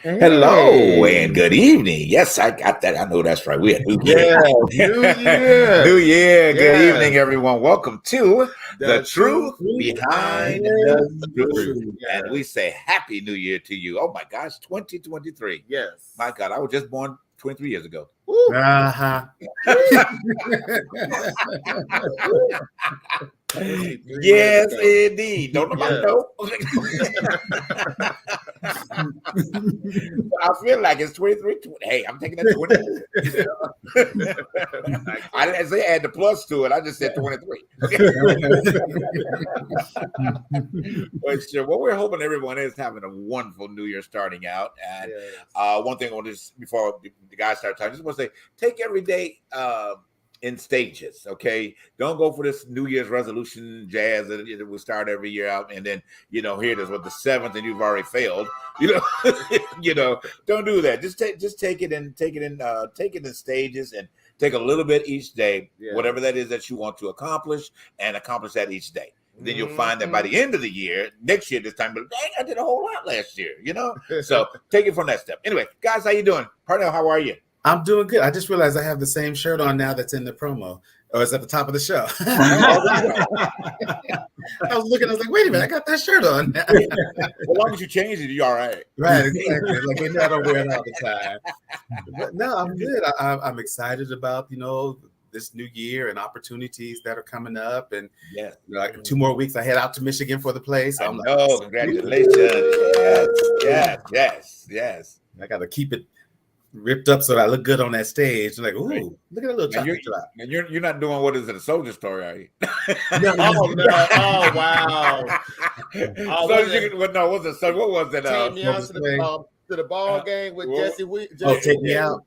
Hey. Hello and good evening. Yes, I got that. I know that's right. We had New Year. New Year. New Year. Good evening, everyone. Welcome to The Truth Behind the Truth. Yes. And we say Happy New Year to you. Oh my gosh, 2023. Yes. My God, I was just born 23 years ago. Yes, indeed. Don't nobody know. I feel like it's 23. Hey, I'm taking that 20. I didn't say add the plus to it. I just said 23. But sure, what we're hoping everyone is having a wonderful New Year starting out. And one thing I want to just before the guys start talking, I just want to say, take every day in stages, okay? Don't go for this New Year's resolution jazz that will start every year out, and then here it is with the 7th, and you've already failed. Don't do that. Just take it in stages, and take a little bit each day, whatever that is that you want to accomplish, and accomplish that each day. Then you'll find that by the end of the year, next year, this time, but dang, I did a whole lot last year, So take it from that step. Anyway, guys, how you doing? Parnell, how are you? I'm doing good. I just realized I have the same shirt on now that's in the promo. Or it's at the top of the show. I was looking, I was like, wait a minute, I got that shirt on. As long as you change it, you're all right. Right, exactly. Like, I don't wear it all the time. But no, I'm good. I'm excited about, this new year and opportunities that are coming up. And like 2 more weeks, I head out to Michigan for the play. So congratulations. Yes. I got to keep it ripped up so I look good on that stage. I'm like, ooh, look at that little chocolate drop. And you're not doing what is it, a soldier story, are you? No. Oh, wow. What was it? Take me out to the ball game with Jesse. Take me out.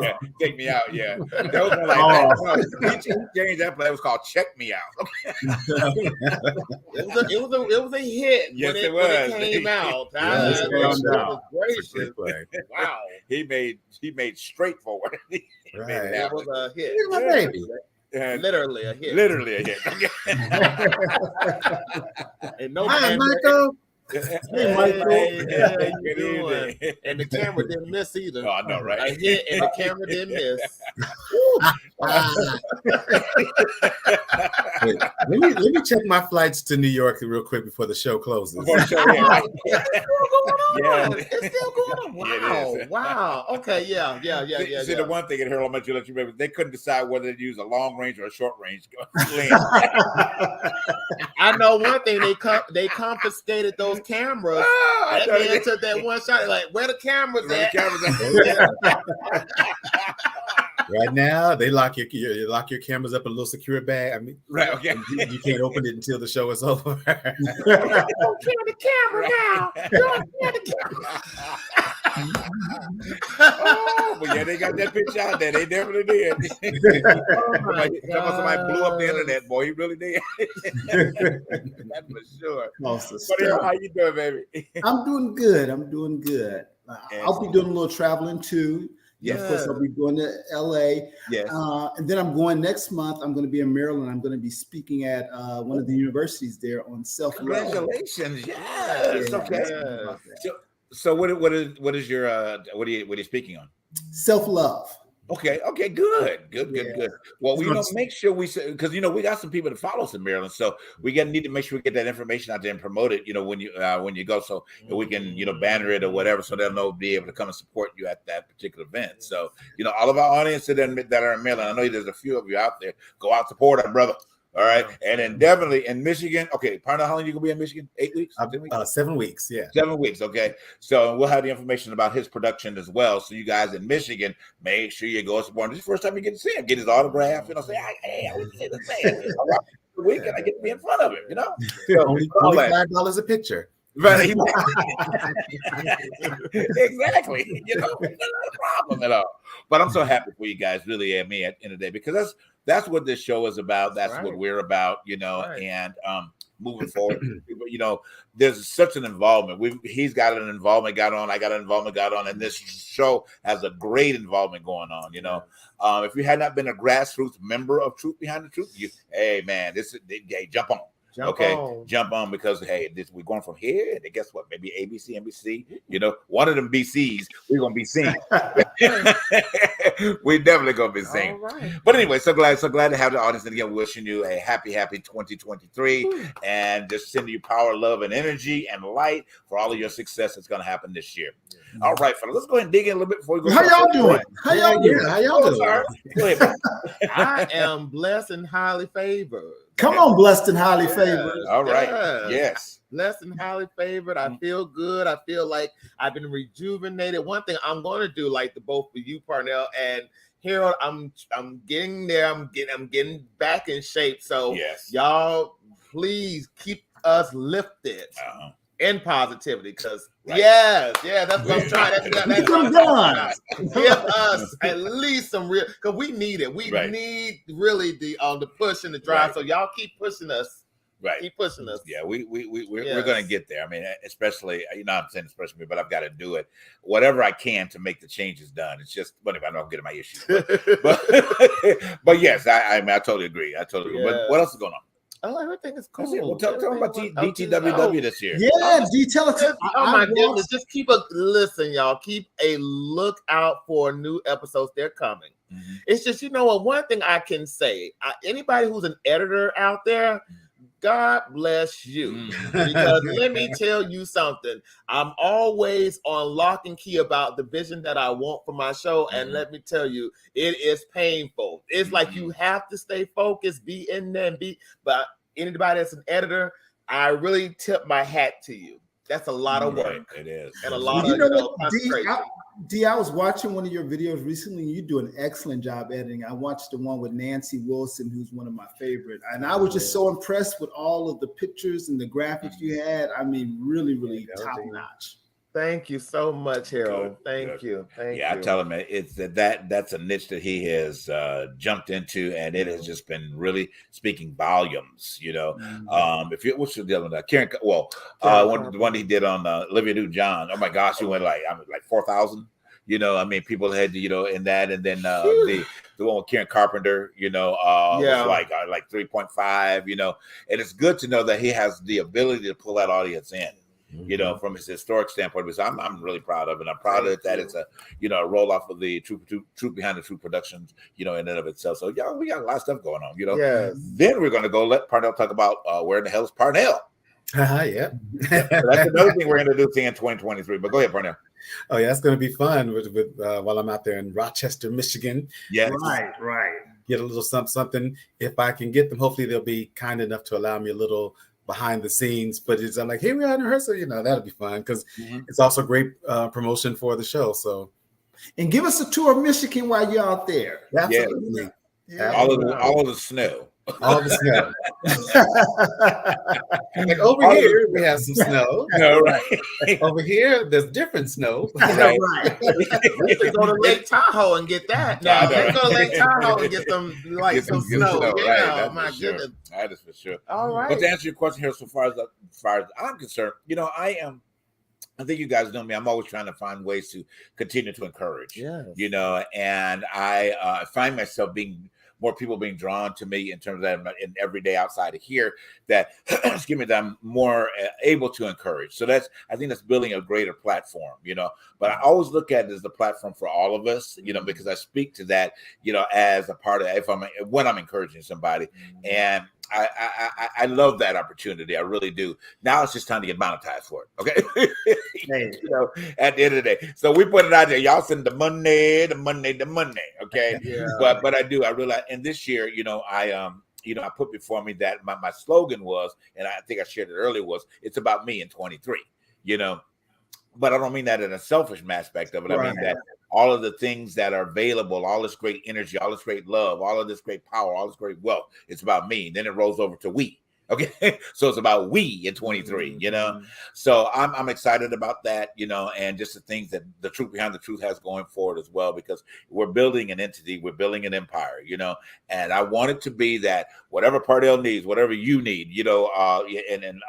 Yeah, take me out. Yeah, that was like he changed that play. It was called "Check Me Out." It was a hit. Yes, when it came out. Wow, he made straightforward. It was a hit. My baby. Literally a hit. And no, hi, Michael. Hey, Michael. How you doing? And the camera didn't miss either. Oh, I know, right? A hit and the camera didn't miss. Wait, let me check my flights to New York real quick before the show closes. It's still going on. Wow. Wow. Okay. Yeah. See, the one thing in here, I'll let you remember, they couldn't decide whether to use a long range or a short range. I know one thing. They confiscated those cameras. That man took that one shot. Like, where the cameras at? Right now, they lock your cameras up in a little secure bag. I mean, right? Okay, you can't open it until the show is over. Don't kill the camera now. Don't kill the camera. But they got that picture out there. They definitely did. Somebody blew up the internet, boy. He really did. That's for sure. But how you doing, baby? I'm doing good. I'll be doing a little traveling too. Yes. Of course, I'll be going to LA. Yes. And then I'm going next month. I'm going to be in Maryland. I'm going to be speaking at one of the universities there on self-love. Congratulations. Yes. Yeah, Okay. So what is your what are you speaking on? Self-love. Okay. Good. Well, make sure we, because we got some people to follow us in Maryland, so we need to make sure we get that information out there and promote it. When you go, so we can banner it or whatever, so they'll be able to come and support you at that particular event. So all of our audience that are in Maryland, I know there's a few of you out there. Go out, support our brother. All right, and then definitely in Michigan. Okay, Parnell, how long you gonna be in Michigan? 8 weeks? 10 weeks? 7 weeks. Yeah, 7 weeks. Okay, so we'll have the information about his production as well. So you guys in Michigan, make sure you go support him. This is the first time you get to see him, get his autograph. Say, hey, I want to say the same. All right, the weekend I get to be in front of him. So, only $5 a picture. Right. Exactly. Not a problem at all. But I'm so happy for you guys, really, at the end of the day, because that's what this show is about. That's what we're about, and moving forward. There's such an involvement. He's got an involvement got on, I got an involvement got on, and this show has a great involvement going on. If you had not been a grassroots member of Truth Behind the Truth, jump on. Jump on, because we're going from here, and guess what? Maybe ABC, NBC, one of them BCs, we're gonna be seen. We definitely gonna be seen. Right. But anyway, so glad to have the audience, and again, wishing you a happy 2023, and just sending you power, love, and energy and light for all of your success that's gonna happen this year. All right, fellas, let's go ahead and dig in a little bit before we go. How y'all doing? How y'all doing? Go ahead, I am blessed and highly favored. Come on, blessed and highly favored. All right. Yes. Blessed and highly favored. I feel good. I feel like I've been rejuvenated. One thing I'm going to do, like the both of you, Parnell and Harold, I'm getting there. I'm getting back in shape. So y'all, please keep us lifted. In positivity, because that's what I'm trying. That's what I'm trying. Give us at least some real, because we need it. We need really the push and the drive. So y'all keep pushing us. Right. Keep pushing us. Yeah, we're going to get there. I mean, especially, I'm saying especially me, but I've got to do it. Whatever I can to make the changes done. It's just, what if I don't get my issues? But yes, I totally agree. But what else is going on? Oh, everything is cool. Well, tell me about DTWW this year. Yeah, tell us. Oh my goodness! Just listen, y'all. Keep a lookout for new episodes. They're coming. Mm-hmm. It's just, one thing I can say. Anybody who's an editor out there, God bless you. Because let me tell you something. I'm always on lock and key about the vision that I want for my show. And let me tell you, it is painful. It's like you have to stay focused, be in there, but anybody that's an editor, I really tip my hat to you. That's a lot of work. It is. And a lot of concentration. D, I was watching one of your videos recently. You do an excellent job editing. I watched the one with Nancy Wilson, who's one of my favorite. And I was just so impressed with all of the pictures and the graphics you had. I mean, really, really top notch. Thank you so much, Harold. Thank you. I tell him it's that's a niche that he has jumped into, and it has just been really speaking volumes. What's the other one? Karen. The one he did on Olivia Newton-John. Oh my gosh, he went like 4,000. People had in that, and then the one with Karen Carpenter, was like 3.5. And it's good to know that he has the ability to pull that audience in. From his historic standpoint, because I'm really proud of it. I'm proud of that. It's a roll off of the Truth Behind the Truth Productions, in and of itself. So we got a lot of stuff going on. Then we're gonna go let Parnell talk about where in the hell is Parnell. Yeah. That's another thing we're introducing in 2023. But go ahead, Parnell. Oh yeah, that's gonna be fun with while I'm out there in Rochester, Michigan. Yeah, right. Get a little something. If I can get them, hopefully they'll be kind enough to allow me a little behind the scenes footage. I'm like, here we are in rehearsal, that'll be fun, because it's also great promotion for the show. So, and give us a tour of Michigan while you're out there. Absolutely. Yeah. All of the snow. All the snow. Like over here, we have some snow. No, right. Over here, there's different snow. Right. We could go to Lake Tahoe and get that. Now, let's go to Lake Tahoe and get some snow. Yeah, my goodness. That is for sure. All right. But to answer your question here, so far as I'm concerned, I am I think you guys know me. I'm always trying to find ways to continue to encourage, you know, and I find myself more people being drawn to me in terms of in every day outside of here that, excuse me, that I'm more able to encourage. So I think that's building a greater platform, you know, but I always look at it as the platform for all of us, you know, because I speak to that, you know, as a part of, when I'm encouraging somebody, and I love that opportunity. I really do. Now it's just time to get monetized for it. Okay. You know, at the end of the day. So we put it out there. Y'all send the Monday. Okay. Yeah. But I realize, and this year, you know, I put before me that my slogan was, and I think I shared it earlier, was it's about me in 23, you know. But I don't mean that in a selfish aspect of it. Right. I mean that all of the things that are available, all this great energy, all this great love, all of this great power, all this great wealth, it's about me. Then it rolls over to we. Okay. So it's about we in 23, you know? So I'm excited about that, you know, and just the things that the truth behind the truth has going forward as well, because we're building an entity, we're building an empire, you know, and I want it to be that whatever Pardell needs, whatever you need, you know, and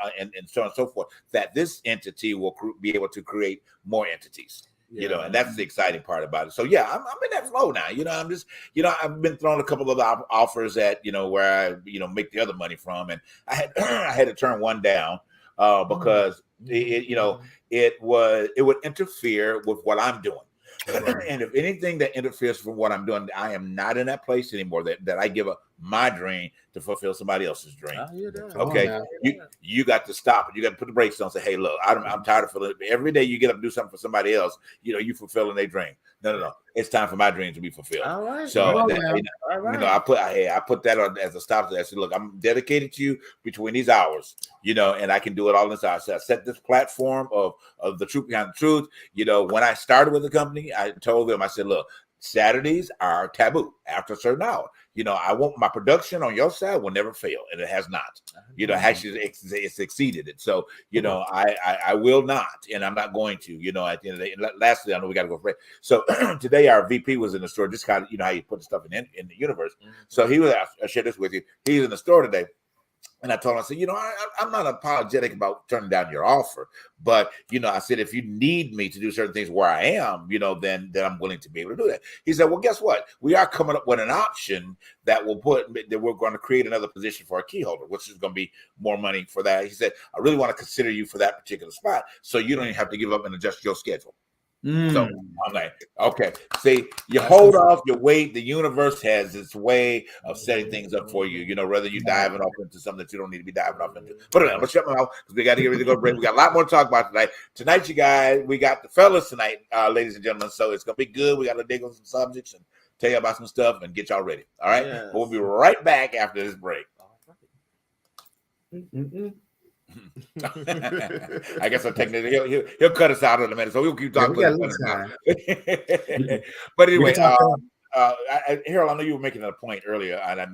so on and so forth, that this entity will be able to create more entities. You know, and that's the exciting part about it. So yeah, I'm in that flow now. You know, I'm just, you know, I've been thrown a couple of offers at, you know, where I, you know, make the other money from, and I had to turn one down because it would interfere with what I'm doing. And if anything that interferes from what I'm doing, I am not in that place anymore that I give up my dream to fulfill somebody else's dream. Okay. You got to stop it. You got to put the brakes on and say, hey, look, I'm tired of feeling it. Every day you get up and do something for somebody else, you know, you fulfilling their dream. No. It's time for my dream to be fulfilled. All right. So you know, I put that on as a stop. I said, look, I'm dedicated to you between these hours, you know, and I can do it all inside. So I set this platform of the truth behind the truth. You know, when I started with the company, I told them, I said, look, Saturdays are taboo after a certain hour. You know, I want my production on your side will never fail, and it has not. You know, actually, it's exceeded it. So, you know, I will not, and I'm not going to. You know, at the end of the day. Lastly, I know we got to go for it. So today, our VP was in the store. Just kind of, you know, how you put stuff in the universe. So he was. I share this with you. He's in the store today. And I told him, I said, you know, I'm not apologetic about turning down your offer, but, you know, I said, if you need me to do certain things where I am, you know, then I'm willing to be able to do that. He said, well, guess what? We are coming up with an option that we're going to create another position for a key holder, which is going to be more money for that. He said, I really want to consider you for that particular spot, so you don't even have to give up and adjust your schedule. So I'm like, okay, see, you hold off, you wait. The universe has its way of setting things up for you, you know, rather you diving off into something that you don't need to be diving off into. But I'm gonna shut my mouth because we got to get ready to go to break. We got a lot more to talk about tonight. Tonight, you guys, we got the fellas tonight, ladies and gentlemen. So it's gonna be good. We got to dig on some subjects and tell you about some stuff and get y'all ready. All right, yes. We'll be right back after this break. I guess I'm taking it. He'll cut us out in a minute, so we'll keep talking. But anyway, Harold, I know you were making a point earlier, and I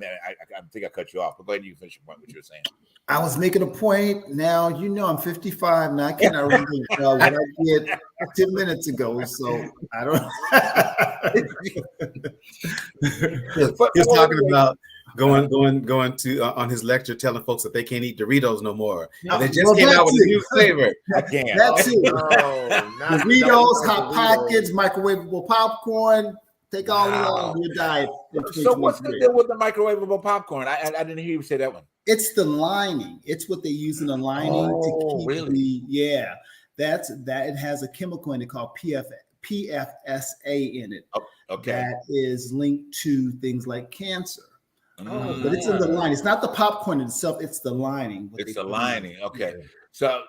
think I cut you off. But go ahead and you finish your point. What you were saying. I was making a point. Now you know I'm 55 now. I cannot remember what I did 10 minutes ago. So I don't. He's talking about going to on his lecture, telling folks that they can't eat Doritos no more. They just came out with a new flavor. I can't. That's it. Doritos, Hot Pockets, microwavable popcorn. Take all of your diet. So what's the deal with the microwavable popcorn? I didn't hear you say that one. It's the lining. It's what they use in the lining to keep that it has a chemical in it called PFSA in it. Okay. That is linked to things like cancer. But it's in the lining. It's not the popcorn itself. It's the lining. It's the lining. Okay. So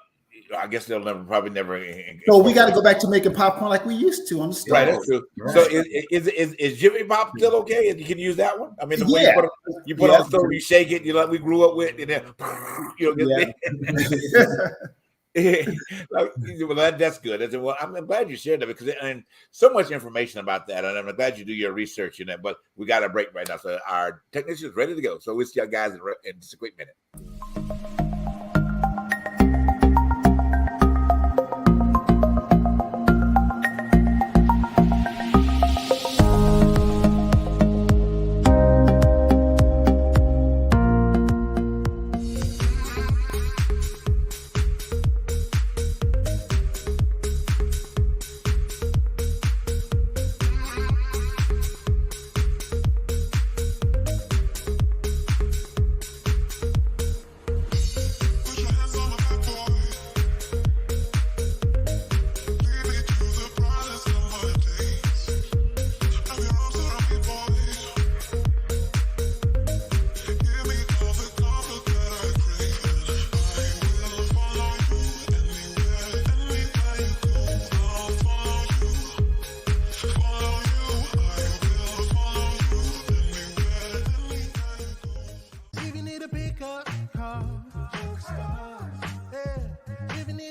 I guess they'll probably never. So we got to go back to making popcorn like we used to on the stove. Right, that's true. Right. So is Jimmy Pop still okay? You can use that one. I mean, the way you put on the stove, you shake it. You like we grew up with, and then well, that's good. Well, I'm glad you shared that because and so much information about that, and I'm glad you do your research in that. But we got a break right now, so our technician is ready to go. So we'll see you guys in just a quick minute.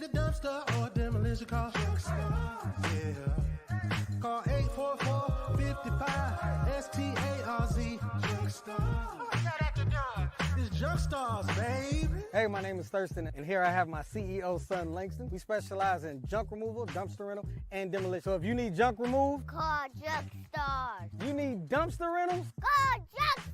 a dumpster or demolition call? Yeah. Call 844-55-STARZ. It's Junk Stars, baby. Hey, my name is Thurston, and here I have my CEO, son Langston. We specialize in junk removal, dumpster rental, and demolition. So if you need junk removed, call Junk Stars. You need dumpster rentals, call Junk Stars.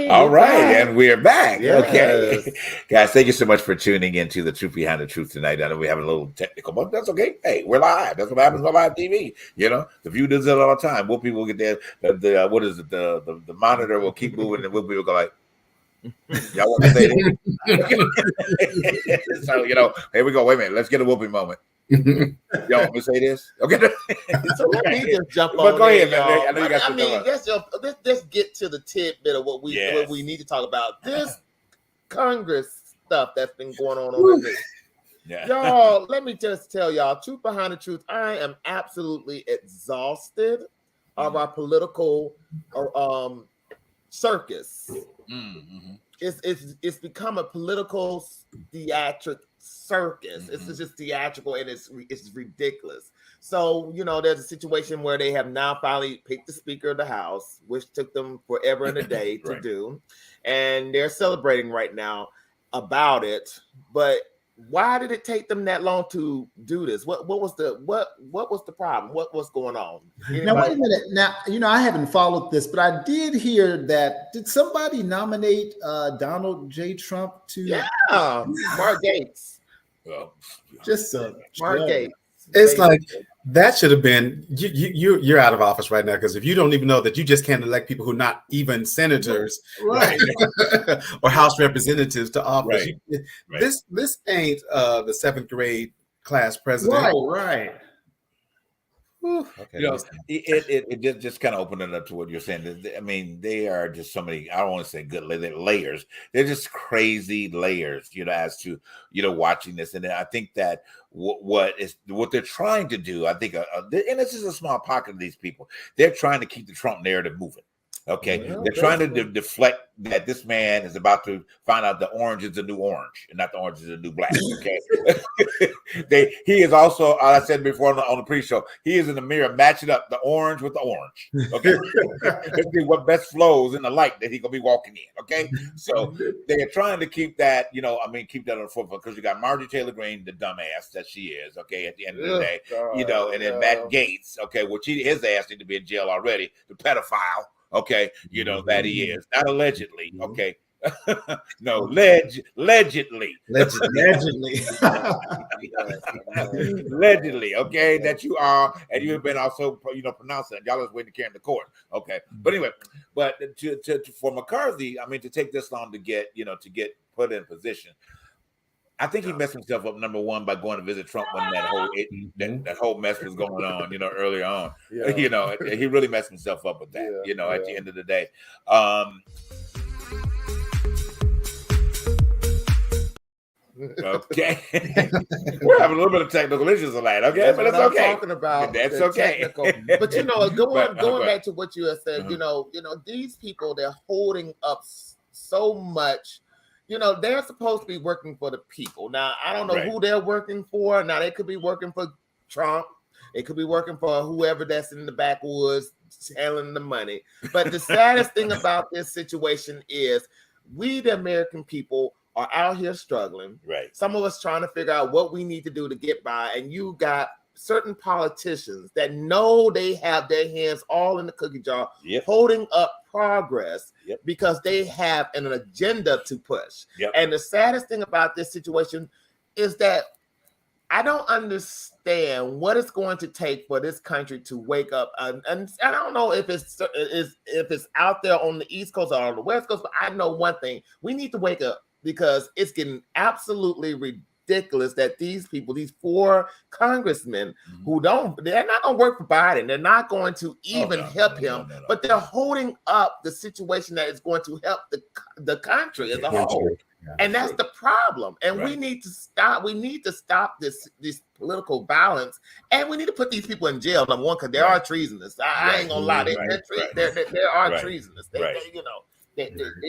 All right, and we're back. Yes. Okay, guys, thank you so much for tuning in to the Truth Behind the Truth tonight. I know we have a little technical, but that's okay. Hey, we're live. That's what happens on live TV. You know, the view does it all the time. We'll people get there. The what is it? The monitor will keep moving, and we'll people go like, y'all want to say this? So here we go. Wait a minute. Let's get a whooping moment. Y'all want me to say this? Okay. So let me just jump on. But go ahead, man. I know you got let's get to the tidbit of what we need to talk about. This Congress stuff that's been going on over there. Yeah. Y'all, let me just tell y'all, Truth Behind the Truth, I am absolutely exhausted of our political circus. Mm-hmm. It's become a political theatric circus. Mm-hmm. It's just theatrical and it's ridiculous. So, there's a situation where they have now finally picked the Speaker of the House, which took them forever and a day to do. And they're celebrating right now about it. But why did it take them that long to do this? What was the problem? What was going on? Anybody? Now wait a minute. Now I haven't followed this, but I did hear that. Did somebody nominate Donald J. Trump to? Yeah, Mark Gates. Well, just Mark Gates. It's like that should have been you're out of office right now, because if you don't even know that you just can't elect people who are not even senators, right, or House representatives to office. Right. This ain't the 7th grade class president. Right. Okay. It just kind of opened it up to what you're saying. I mean, they are just so many. I don't want to say good layers. They're just crazy layers. As to watching this, and I think that what they're trying to do. I think, and this is a small pocket of these people. They're trying to keep the Trump narrative moving. Okay, they're trying to deflect that this man is about to find out the orange is the new orange and not the orange is the new black. Okay, he is also, I said before on the pre-show, he is in the mirror matching up the orange with the orange. Okay, let's see what best flows in the light that he gonna be walking in. Okay, so they are trying to keep that, keep that on the forefront, because you got Marjorie Taylor Greene, the dumbass that she is. Okay, at the end of the day, and then Matt Gaetz. Okay, which his ass need to be in jail already, the pedophile. Okay, that he is, not allegedly. Okay, no, allegedly. Allegedly. Okay, that you are, and you have been also, pronouncing. Y'all is waiting to carry in the court. Okay, but anyway, for McCarthy, I mean, to take this long to get put in position. I think he messed himself up, number one, by going to visit Trump when that whole mess was going on, earlier on. Yeah. He really messed himself up with that, at the end of the day. Okay. We're having a little bit of technical issues on that, okay? That's but it's okay. Talking about that's okay. But going back to what you have said, these people, they're holding up so much. They're supposed to be working for the people. Now, I don't know who they're working for. Now, they could be working for Trump. They could be working for whoever that's in the backwoods handling the money. But the saddest thing about this situation is we, the American people, are out here struggling. Right. Some of us trying to figure out what we need to do to get by. And you got certain politicians that know they have their hands all in the cookie jar, Yep. holding up progress Yep. because they have an agenda to push. Yep. And the saddest thing about this situation is that I don't understand what it's going to take for this country to wake up. And I don't know if it's out there on the East Coast or on the West Coast, but I know one thing: we need to wake up, because it's getting absolutely ridiculous that these people, these 4 congressmen they're not going to work for Biden. They're not going to even help him, but they're holding up the situation that is going to help the country as a whole. Yeah, and that's the problem. And we need to stop. We need to stop this political violence, and we need to put these people in jail. Number one, because they are treasonous. I ain't gonna lie. They are treasonous. They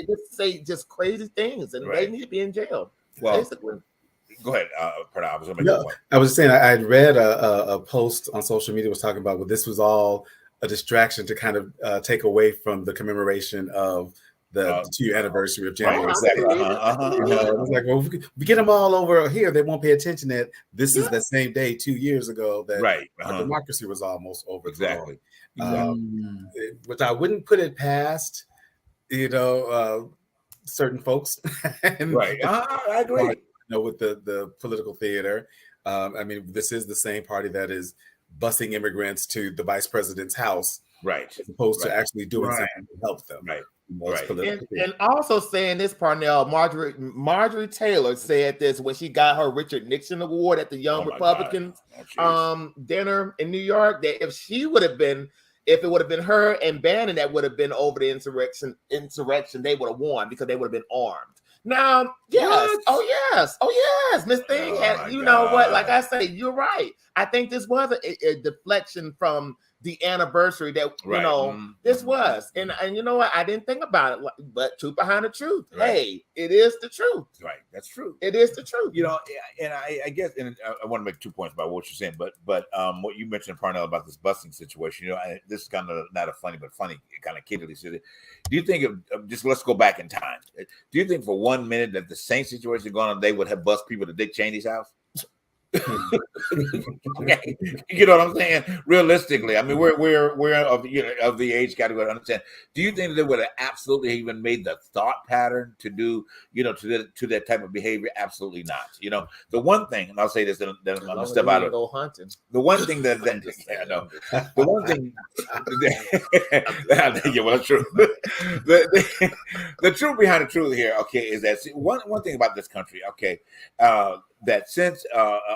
just say just crazy things, and they need to be in jail. Well, basically. Go ahead, I was saying I had read a post on social media was talking about, well, this was all a distraction to kind of take away from the commemoration of the 2-year anniversary of January. Exactly. It was like, well, if we get them all over here, they won't pay attention that this is the same day 2 years ago that our democracy was almost over. Exactly. Which I wouldn't put it past, certain folks. I agree. With the political theater. I mean, this is the same party that is busing immigrants to the vice president's house, as opposed to actually doing something to help them. And also saying this, Parnell, Marjorie Taylor said this when she got her Richard Nixon Award at the Young Republicans dinner in New York, that if it would have been her and Bannon that would have been over the insurrection, they would have won, because they would have been armed. Now, yes. Miss Thing had, know what? Like I say, you're right. I think this was a deflection from the anniversary that this was, and you know what? I didn't think about it, but truth behind the truth. Hey, it is the truth. Right, that's true. It is the truth. And I guess, and I want to make 2 points about what you're saying, but what you mentioned, Parnell, about this busing situation. This is kind of not a funny, but funny kind of kiddly. Do you think just let's go back in time? Do you think for 1 minute that the same situation going on, they would have bust people to Dick Cheney's house? Okay. You know what I'm saying? Realistically, I mean, we're of the age category to understand. Do you think they would have absolutely even made the thought pattern to do, to that type of behavior? Absolutely not. The one thing, and I'll say this, then I'll step out of go hunting. The one thing that I know, the one thing, well, that's true. The truth behind the truth here, is that one thing about this country, that since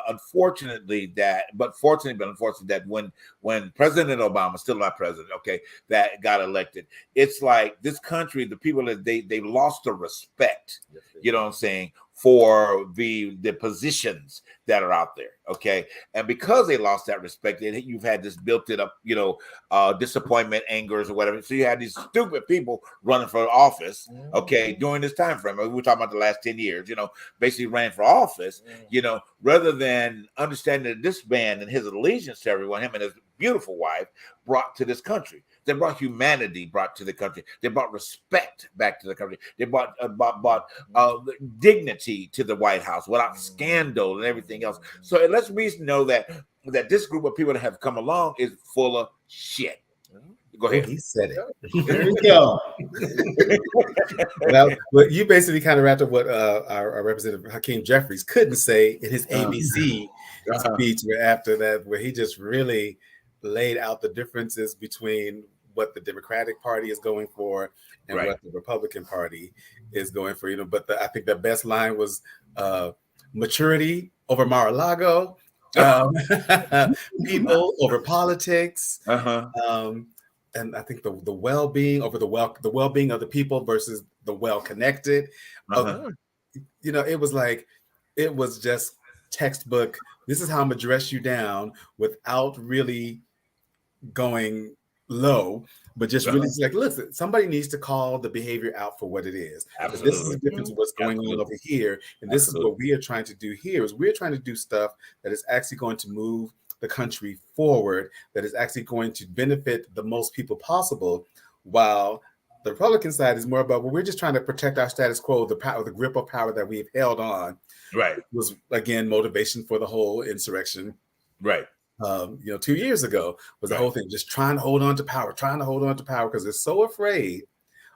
unfortunately that when President Obama, still not president, that got elected, it's like this country, the people that they lost the respect, you know what I'm saying, for the positions that are out there, and because they lost that respect, you've had this built-it up, disappointment, angers, or whatever. So you had these stupid people running for office, during this time frame. We're talking about the last 10 years, basically ran for office, rather than understanding that this man and his allegiance to everyone, him and his beautiful wife, brought to this country. They brought humanity to the country. They brought respect back to the country. They brought dignity to the White House without scandal and everything else. So it lets me know that this group of people that have come along is full of shit. Go ahead. He said it. There you go. Well, you basically kind of wrapped up what our Representative Hakeem Jeffries couldn't say in his ABC speech after that, where he just really laid out the differences between what the Democratic Party is going for and what the Republican Party is going for. But I think the best line was maturity over Mar-a-Lago, people over politics, and I think the well-being over the well-being of the people versus the well-connected. It was just textbook. This is how I'm gonna dress you down without really going low, but just really like, listen, somebody needs to call the behavior out for what it is. Absolutely. This is the difference of what's going on over here. And this is what we are trying to do here, is we're trying to do stuff that is actually going to move the country forward, that is actually going to benefit the most people possible, while the Republican side is more about, well, we're just trying to protect our status quo, the power, the grip of power that we've held on. Right. Was, again, motivation for the whole insurrection. Right. 2 years ago was the whole thing, just trying to hold on to power, because they're so afraid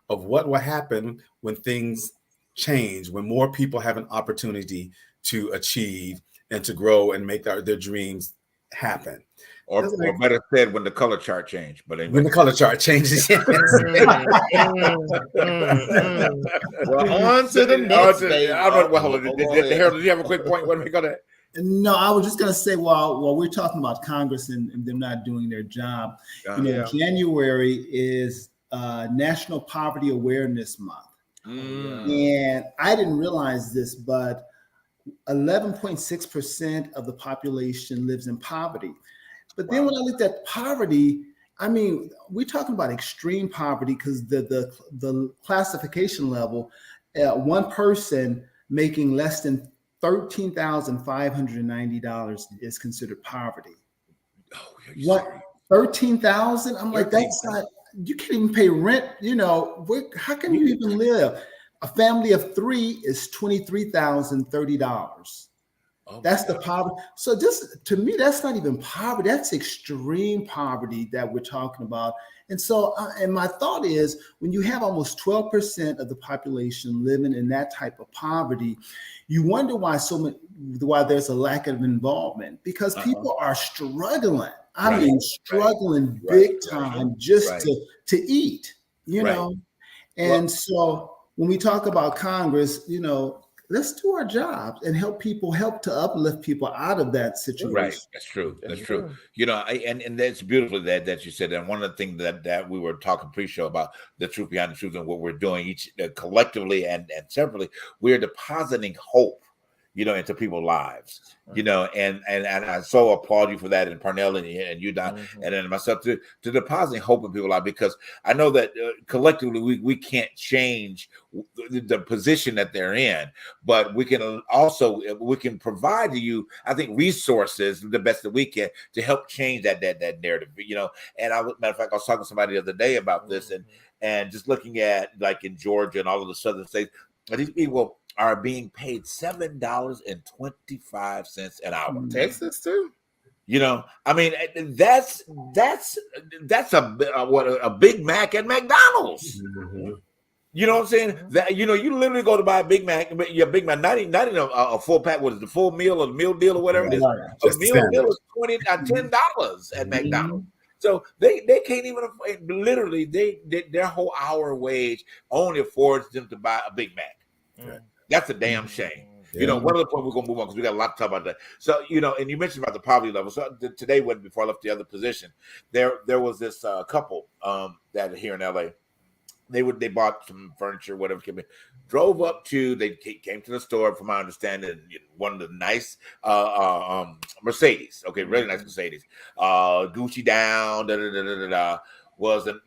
of what will happen when things change, when more people have an opportunity to achieve and to grow and make their dreams happen. Or better said, when the color chart changed. But anyway. When the color chart changes. Well, on to the next. Harold, did you have a quick point? What are we gonna? No, I was just going to say, while we're talking about Congress and them not doing their job, January is National Poverty Awareness Month. And I didn't realize this, but 11.6% of the population lives in poverty. But then when I looked at poverty, I mean, we're talking about extreme poverty because the classification level, one person making less than $13,590 is considered poverty. Oh, what? 13,000? I'm like, that's not. You can't even pay rent. How can you even live? A family of 3 is $23,030. That's the poverty. So to me, that's not even poverty. That's extreme poverty that we're talking about. And so, and my thought is, when you have almost 12% of the population living in that type of poverty, you wonder why why there's a lack of involvement, because people are struggling. I mean, struggling big time just to eat, know. And so when we talk about Congress, let's do our jobs and help to uplift people out of that situation. Right. That's true. That's true. And that's beautiful that you said. And one of the things that we were talking pre-show about the truth behind the truth and what we're doing each collectively and separately, we're depositing hope, into people's lives, and I so applaud you for that, and Parnell and you, Don, and then myself to depositing hope in people's lives, because I know that collectively we can't change the position that they're in, but we can provide to you, I think, resources the best that we can to help change that narrative, And matter of fact, I was talking to somebody the other day about this, and just looking at, like, in Georgia and all of the southern states, these people are being paid $7.25 an hour. Texas too. I mean, that's a Big Mac at McDonald's. You know what I'm saying? That you literally go to buy a Big Mac, not even a full pack. What is the full meal or the meal deal or whatever it is? A meal is $10 at McDonald's. So they can't even afford, literally their whole hour wage only affords them to buy a Big Mac. That's a damn shame. One other point we're gonna move on because we got a lot to talk about that. So, and you mentioned about the poverty level. So today, before I left the other position, there was this couple that here in LA. They bought some furniture, whatever. Drove up they came to the store, from my understanding, one of the nice Mercedes. Okay, really nice Mercedes. Gucci down. Wasn't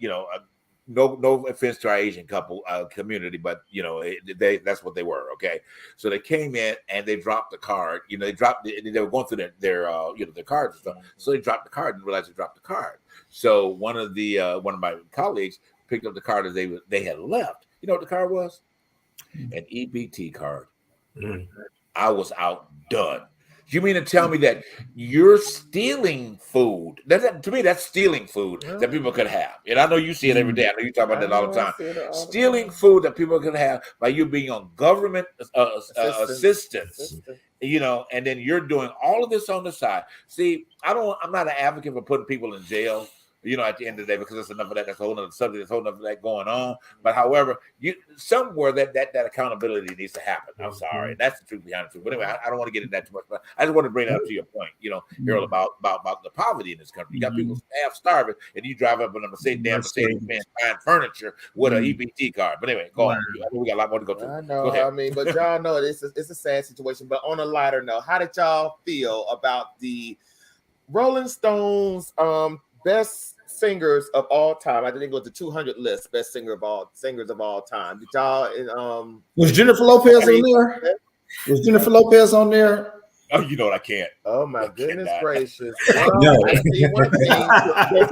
no offense to our Asian couple community, but that's what they were. Okay, so they came in and they dropped the card. They were going through their cards and stuff. So they dropped the card and realized they dropped the card. So one of my colleagues picked up the card as they had left. You know what the card was? An EBT card. I was outdone. You mean to tell me that you're stealing food? To me, that's stealing food that people could have. And I know you see it every day. I know you talk about that all the time. Stealing food that people could have by you being on government assistance. And then you're doing all of this on the side. See, I'm not an advocate for putting people in jail. At the end of the day, because there's enough of that. That's a whole other subject. There's a whole other of that going on. But however, somewhere that accountability needs to happen. I'm sorry. That's the truth behind the truth. But anyway, I don't want to get into that too much. But I just want to bring that up to your point, Harold, about the poverty in this country. You got people half starving, and you drive up in a Mercedes buying furniture with an EBT card. But anyway, go on. We got a lot more to go to. I know. But y'all know it's a sad situation. But on a lighter note, how did y'all feel about the Rolling Stones best singers of all time? I think it was the 200 list, best singers of all time. Did y'all? Was Jennifer Lopez on there? Was Jennifer Lopez on there? Oh, you know what? I can't. Oh my goodness gracious! No. She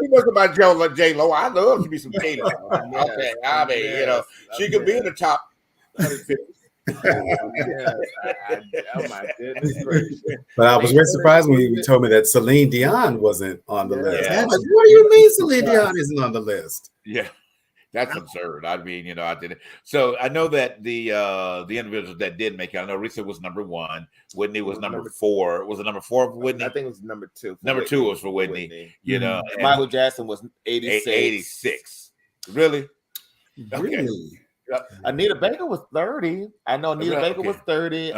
was about J-Lo. I love to be some J-Lo. Okay, I mean, she could be in the top 150. Oh my goodness gracious. But I was very surprised when you told me that Celine Dion wasn't on the list. Yeah. I was like, what do you mean Celine Dion isn't on the list? Yeah. That's absurd. I mean, I didn't. So I know that the individuals that did make it. I know Risa was number 1. Whitney was number 4. Was it number 4 for Whitney? I think it was number 2. Number 2 was for Whitney. And Michael Jackson was 86. 86. Really? Really? Okay. Anita Baker was 30. I know Anita Baker was 30.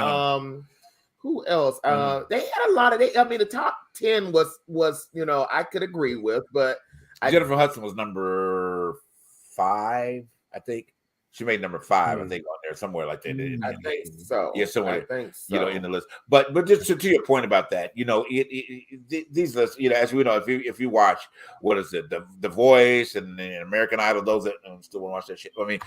Who else? They had a lot of. The top 10 was I could agree with, but Jennifer Hudson was number 5, I think. She made number 5, I think, on there somewhere like that. I think so. Yeah, somewhere. I think so. In the list. But just to your point about that, these lists, as we know, if you watch, what is it, the Voice and the American Idol, those that still want to watch that shit. I mean,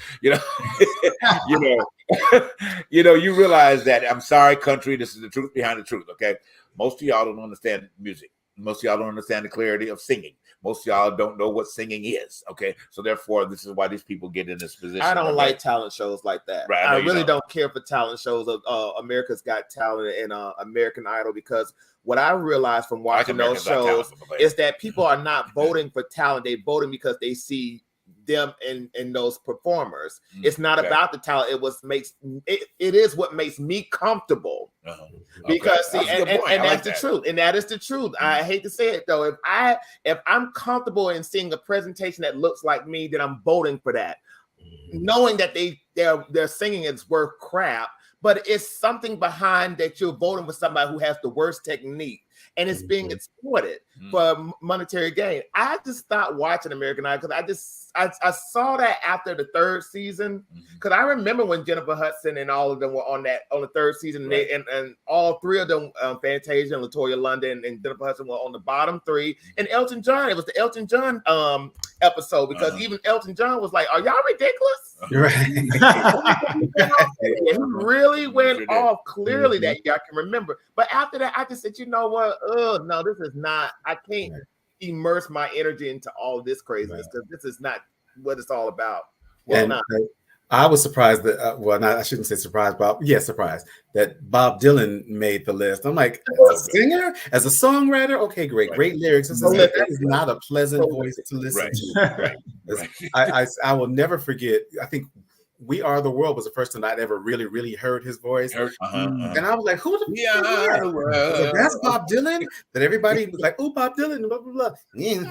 you realize that, I'm sorry, country, this is the truth behind the truth. Okay, most of y'all don't understand music. Most of y'all don't understand the clarity of singing. Most of y'all don't know what singing is. Okay, so therefore, this is why these people get in this position. I don't like talent shows like that. Right, I really don't care for talent shows of America's Got Talent and American Idol, because what I realized from watching those shows is that people are not voting for talent. They're voting because they see them in those performers. It's not about the talent. It is what makes me comfortable. Because see, and that's the truth. And that is the truth. I hate to say it though. If I'm comfortable in seeing a presentation that looks like me, then I'm voting for that. Knowing that their singing is worth crap, but it's something behind that you're voting for somebody who has the worst technique. And it's being exploited for monetary gain. I just stopped watching American Idol because I saw that after the 3rd season. Because I remember when Jennifer Hudson and all of them were on the 3rd season, and all 3 of them, Fantasia and LaToya London and Jennifer Hudson, were on the bottom 3. And Elton John, it was the Elton John episode, because even Elton John was like, "Are y'all ridiculous?" Right. He really went off clearly that y'all can remember. But after that, I just said, you know what? No, this is not. I can't immerse my energy into all this craziness, because this is not what it's all about. I was surprised that, I shouldn't say surprised, but surprised that Bob Dylan made the list. I'm like, as a singer, as a songwriter, okay, great lyrics. That is not a pleasant voice to listen to. I will never forget. I think "We Are the World" was the first time I'd ever really heard his voice. And I was like, who the fuck is that? So that's Bob Dylan? That everybody was like, oh, Bob Dylan, blah, blah, blah. You hit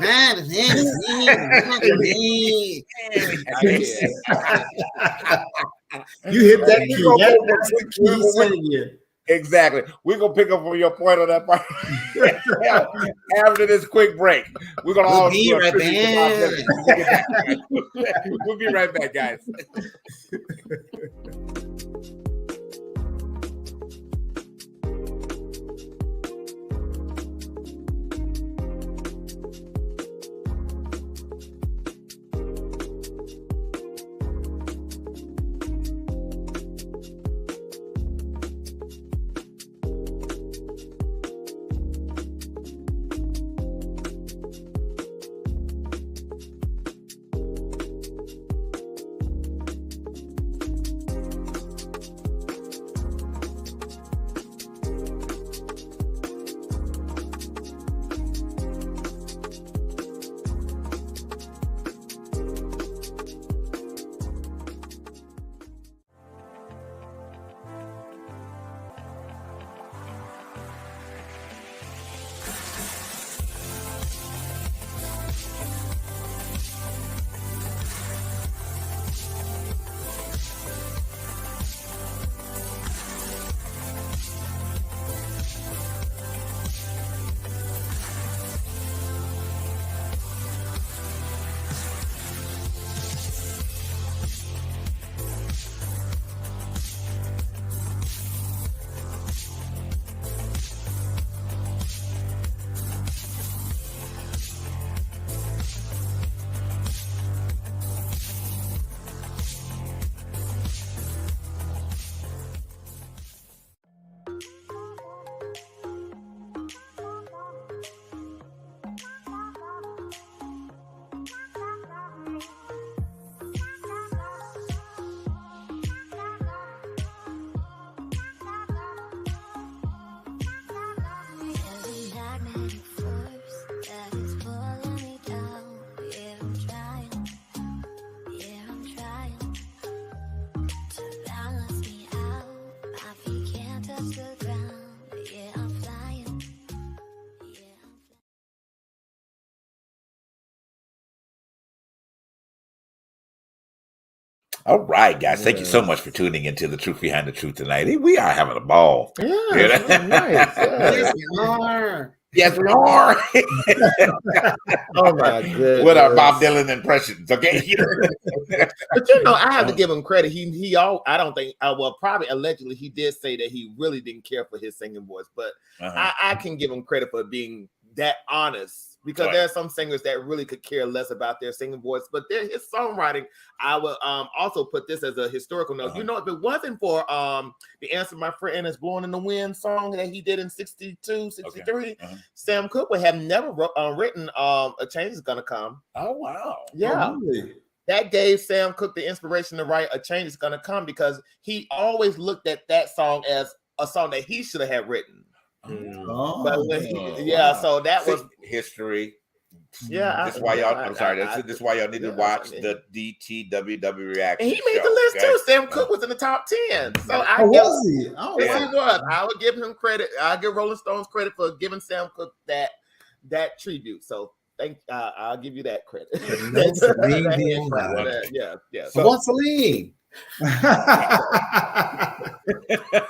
that key. That's the key. Exactly. We're going to pick up on your point on that part after this quick break. We're going to all be right back. We'll be right back, guys. All right, guys. Thank you so much for tuning into The Truth Behind the Truth tonight. We are having a ball. Yeah, nice. Yes, we are. Yes, we are. Oh my goodness. With our Bob Dylan impressions, okay? But I have to give him credit. I don't think, well, probably allegedly he did say that he really didn't care for his singing voice, but I can give him credit for being that honest. Because there are some singers that really could care less about their singing voice, but his songwriting, I would also put this as a historical note. If it wasn't for The Answer My Friend Is Blowing in the Wind song that he did in 62, 63, Sam Cooke would have never written A Change Is Gonna Come. Oh, wow. Yeah. Oh, really? That gave Sam Cooke the inspiration to write A Change Is Gonna Come because he always looked at that song as a song that he should have written. But so that was history. Yeah, this is why y'all. I'm sorry. This is why y'all need to watch the DTWW reaction. And he made the list too. Sam Cooke was in the top 10. So was he? Oh, yes, he was. I would give him credit. I give Rolling Stones credit for giving Sam Cooke that tribute. So I'll give you that credit. Yeah. So what's Celine?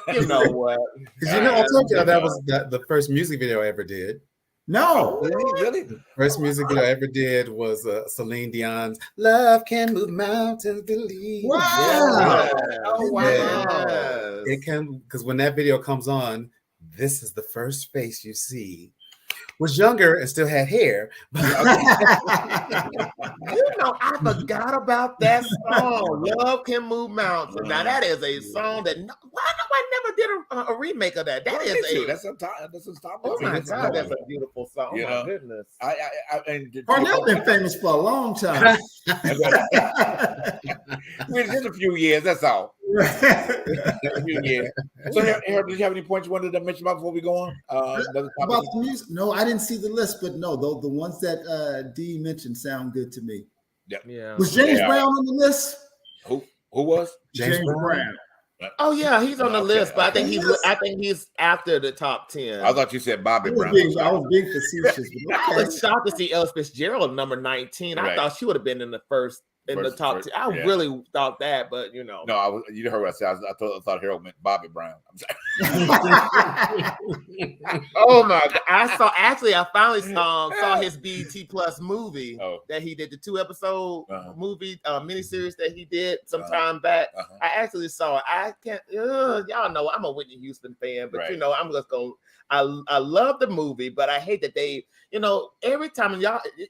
You know what? Because I told you that was the first music video I ever did. No, really. The first music video I ever did was Celine Dion's "Love Can Move Mountains." Believe. Wow! Yeah. Oh wow! Yeah. It can, because when that video comes on, this is the first face you see. Was younger and still had hair. I forgot about that song. Love Can Move Mountains. Now that is a song that why nobody never did a remake of that? That's a top. Oh my God, that's a beautiful song. Oh my goodness. Parnell been famous for a long time. Just a few years. That's all. A few years. So, Harold, did you have any points you wanted to mention about before we go on? About the music? No, I didn't see the list, but no, the ones that Dee mentioned sound good to me. Yeah. Was James Brown on the list? Who was James Brown? Oh yeah, he's on the list, but I think he's after the top 10. I thought you said Bobby Brown. I was being facetious. I was shocked to see Ella Fitzgerald number 19. I thought she would have been in the top 10. I really thought that, but No, you heard what I said. I thought Harold meant Bobby Brown. I'm sorry. Oh my God! I finally saw his BET Plus movie that he did, the 2-episode movie miniseries that he did some time back. I actually saw it. I can't. Y'all know I'm a Whitney Houston fan, but I'm just gonna. I love the movie, but I hate that they. Every time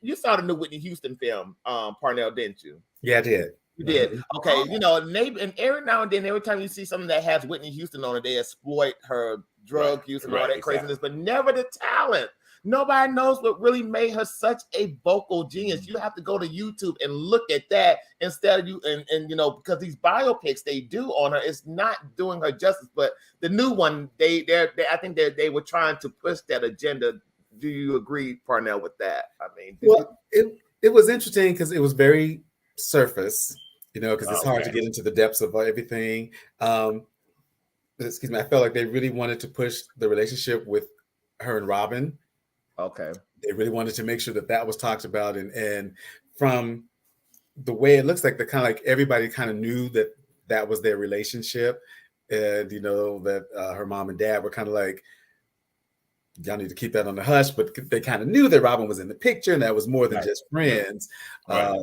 you saw the new Whitney Houston film, Parnell, didn't you? Yeah, I did. You did. Okay. And every now and then, every time you see something that has Whitney Houston on it, they exploit her drug use and all that craziness, but never the talent. Nobody knows what really made her such a vocal genius. You have to go to YouTube and look at that instead of because these biopics they do on her, it's not doing her justice. But the new one, I think they were trying to push that agenda. Do you agree, Parnell, with that? I mean, it was interesting because it was very surface, because it's hard to get into the depths of everything. Excuse me, I felt like they really wanted to push the relationship with her and Robin. Okay. They really wanted to make sure that was talked about, and from the way it looks like, the kind of like everybody kind of knew that was their relationship, and that her mom and dad were kind of like, y'all need to keep that on the hush, but they kind of knew that Robin was in the picture and that was more than just friends. Right.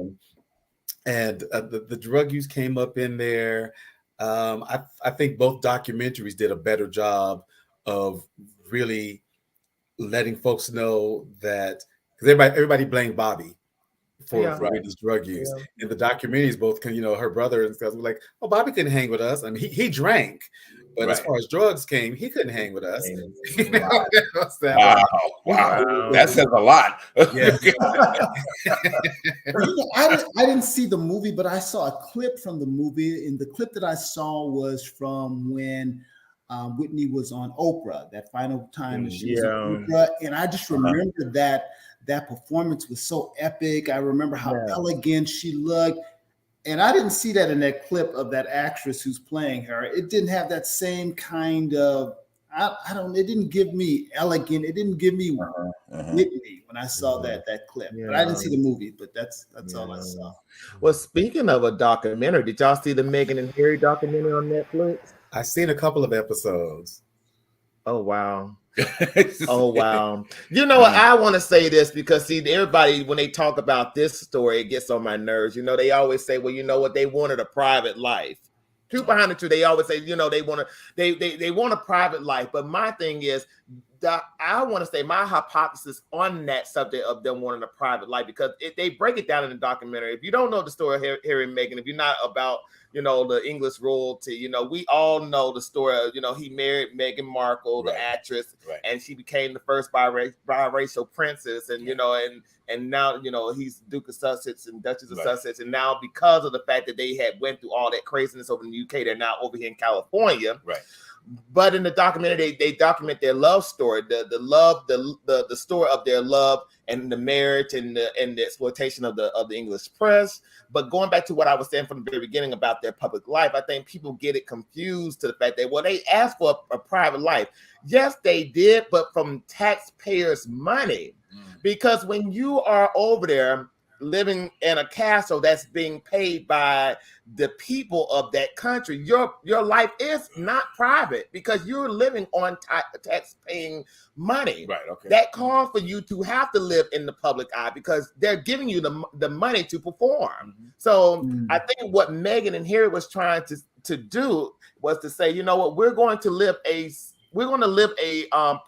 And the drug use came up in there. I think both documentaries did a better job of really letting folks know that, because everybody blamed Bobby for his drug use. Yeah. And the documentaries both, her brother and stuff were like, oh, Bobby couldn't hang with us. I mean, he drank. But as far as drugs came, he couldn't hang with us. Wow. That says a lot. Yeah. I didn't see the movie, but I saw a clip from the movie. And the clip that I saw was from when Whitney was on Oprah, that final time she was on Oprah. And I just remember that performance was so epic. I remember how elegant she looked. And I didn't see that in that clip of that actress who's playing her. It didn't have that same kind of, I don't. It didn't give me elegant. It didn't give me Whitney when I saw that clip. Yeah. But I didn't see the movie. But that's all I saw. Well, speaking of a documentary, did y'all see the Meghan and Harry documentary on Netflix? I've seen a couple of episodes. Oh wow. Oh wow. You know what? I want to say this because see, everybody when they talk about this story, it gets on my nerves. You know, they always say, well, you know what, they wanted a private life. Truth behind the truth, they always say, you know, they want a private life. But my thing is that I want to say my hypothesis on that subject of them wanting a private life, because they break it down in the documentary. If you don't know the story of Harry and Meghan, if you're not about, you know, the English royalty, you know, we all know the story of, you know, he married Meghan Markle, the actress, and she became the first biracial princess, and you know, and now, you know, he's Duke of Sussex and Duchess of Sussex, and now because of the fact that they had went through all that craziness over in the UK, they're now over here in California. But in the documentary, they document their love story, the story of their love and the marriage and the exploitation of the English press. But going back to what I was saying from the very beginning about their public life, I think people get it confused to the fact that, well, they asked for a private life. Yes, they did, but from taxpayers' money. Because when you are over there living in a castle that's being paid by the people of that country, your life is not private because you're living on tax-paying money. That calls for you to have to live in the public eye because they're giving you the money to perform. So I think what Meghan and Harry was trying to do was to say, you know what, we're going to live a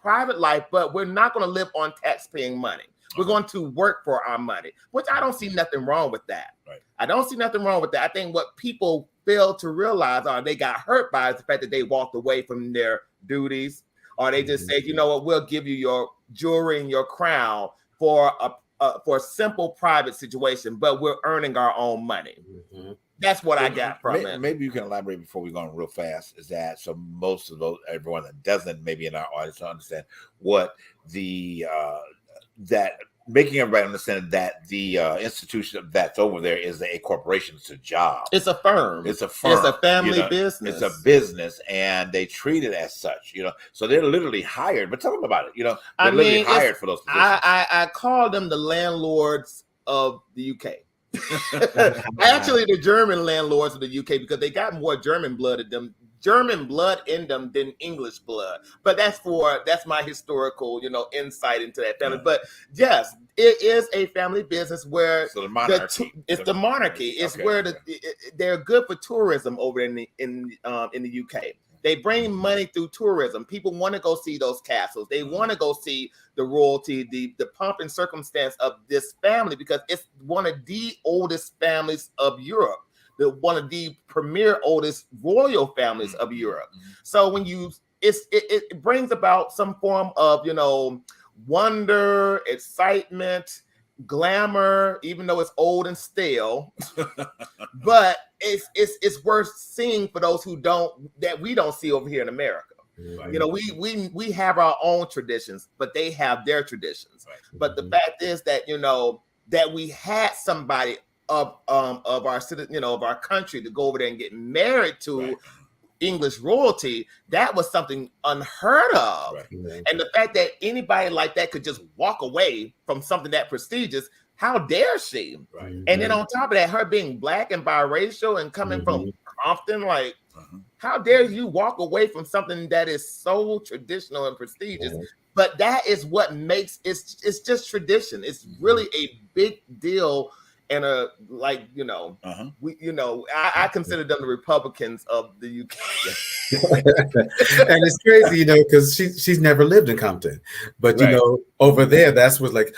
private life, but we're not going to live on tax-paying money. We're going to work for our money, which I don't see nothing wrong with that. I don't see nothing wrong with that. I think what people fail to realize, or they got hurt by, is the fact that they walked away from their duties, or they just said, you know what, we'll give you your jewelry and your crown for a simple private situation, but we're earning our own money. That's what I got from it. Maybe you can elaborate before we go on real fast. Is that so? Most of everyone that doesn't, maybe in our audience, to understand what the that making everybody understand that the institution that's over there is a corporation. It's a job. It's a firm. It's a firm. It's a family business. It's a business, and they treat it as such. You know, so they're literally hired. But tell them about it. You know, they're literally hired for those positions. I call them the landlords of the UK. Actually, the German landlords of the UK, because they got more German blood in them than English blood. But that's my historical, you know, insight into that family. But yes, it is a family business where the monarchy. It's the monarchy. It's where they're good for tourism over in the UK. They bring money through tourism. People want to go see those castles. They want to go see the royalty, the pomp and circumstance of this family, because it's one of the oldest families of Europe. One of the premier oldest royal families of Europe. So when it brings about some form of, you know, wonder, excitement, glamour, even though it's old and stale, but it's worth seeing for those we don't see over here in America. You know, we have our own traditions, but they have their traditions. But the fact is that, you know, that we had somebody of our citizen, you know, of our country to go over there and get married to English royalty, that was something unheard of. And the fact that anybody like that could just walk away from something that prestigious, how dare she? And then on top of that, her being black and biracial and coming from Compton, like, how dare you walk away from something that is so traditional and prestigious? But that is what makes it's just tradition. It's really a big deal. And I consider them the Republicans of the UK. And it's crazy, you know, because she's never lived in Compton, but you know, over there, that's what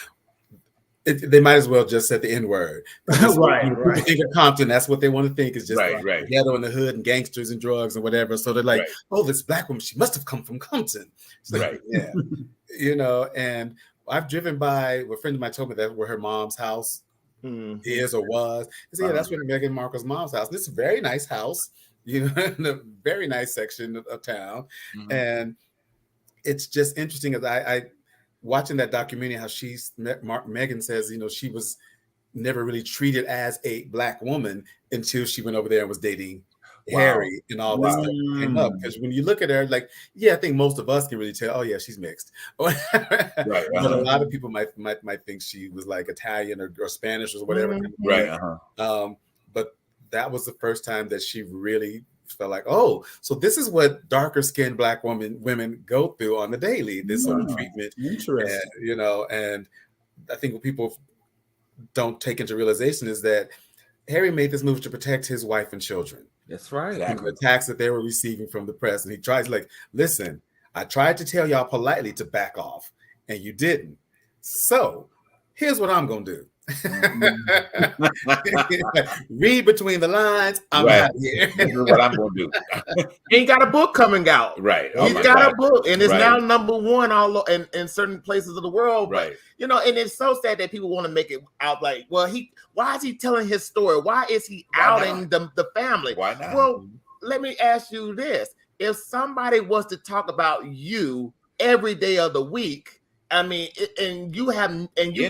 they might as well just say the N-word. Right. Think of Compton, that's what they want to think is just ghetto in the hood and gangsters and drugs and whatever. So they're like, oh, this black woman, she must have come from Compton. So, you know, and I've driven by. A friend of mine told me that where her mom's house is or was. I said, that's where Meghan Markle's mom's house. This is a very nice house, you know, in a very nice section of town. And it's just interesting as I watching that documentary, how Meghan says, you know, she was never really treated as a black woman until she went over there and was dating Harry and all this stuff came up. Because when you look at her, like, yeah, I think most of us can really tell, oh yeah, she's mixed. But a lot of people might think she was like Italian or Spanish or whatever. Right. But that was the first time that she really felt like, oh, so this is what darker skinned Black women go through on the daily, this sort of treatment. Interesting. And, and I think what people don't take into realization is that Harry made this move to protect his wife and children. That's right. Exactly. The attacks that they were receiving from the press. And he tries like, listen, I tried to tell y'all politely to back off, and you didn't. So here's what I'm going to do. Read between the lines. I'm out here. This is what I'm going to do. He got a book coming out. Right. He's got a book, and it's now #1 all in certain places of the world. Right. But, and it's so sad that people want to make it out like, well, why is he telling his story? Why is he outing the family? Why not? Well, let me ask you this. If somebody was to talk about you every day of the week, I mean, and you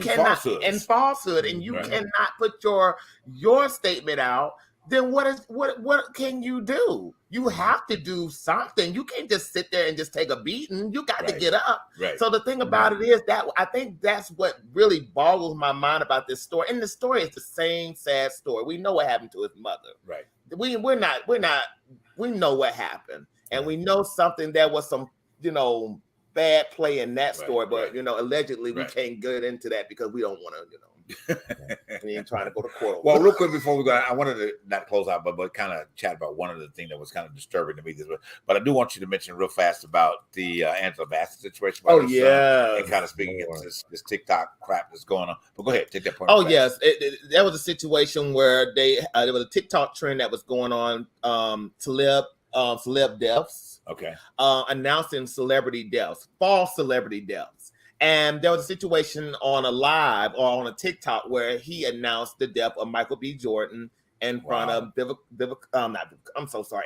cannot in falsehood, and you cannot put your statement out, then what can you do? You have to do something. You can't just sit there and just take a beating. You got to get up. Right. So the thing about it is that I think that's what really boggles my mind about this story. And the story is the same sad story. We know what happened to his mother. Right. We know what happened, and we know something. There was some bad play in that story, but allegedly we can't get into that because we don't want to, we ain't trying to go to court. Well, real quick before we go, I wanted to not close out, but kind of chat about one of the things that was kind of disturbing to me. But I do want you to mention real fast about the Angela Bassett situation. Oh yeah, and kind of speaking of this TikTok crap that's going on. But go ahead, take that point. Oh yes, that was a situation where there was a TikTok trend that was going on. Celeb deaths. Okay. Announcing celebrity deaths, false celebrity deaths. And there was a situation on a live or on a TikTok where he announced the death of Michael B. Jordan in front of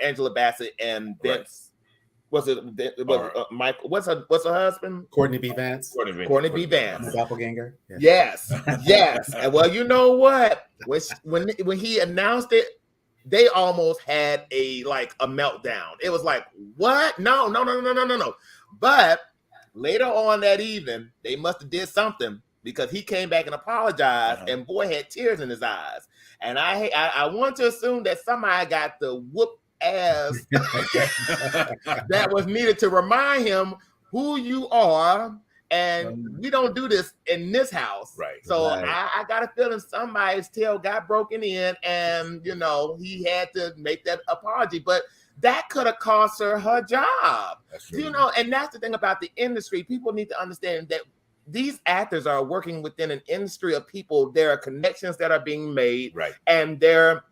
Angela Bassett and Vince. Was it Michael? What's her husband? Courtney B. Vance. Courtney B. Vance. Doppelganger. Yes. And well, you know what? When he announced it, they almost had a meltdown. It was like, what? No. But later on that evening, they must have did something because he came back and apologized, and boy had tears in his eyes. And I want to assume that somebody got the whoop ass that was needed to remind him who you are. And we don't do this in this house. Right. So I got a feeling somebody's tail got broken in, and he had to make that apology. But that could have cost her job. That's true. And that's the thing about the industry. People need to understand that these actors are working within an industry of people. There are connections that are being made, right? And there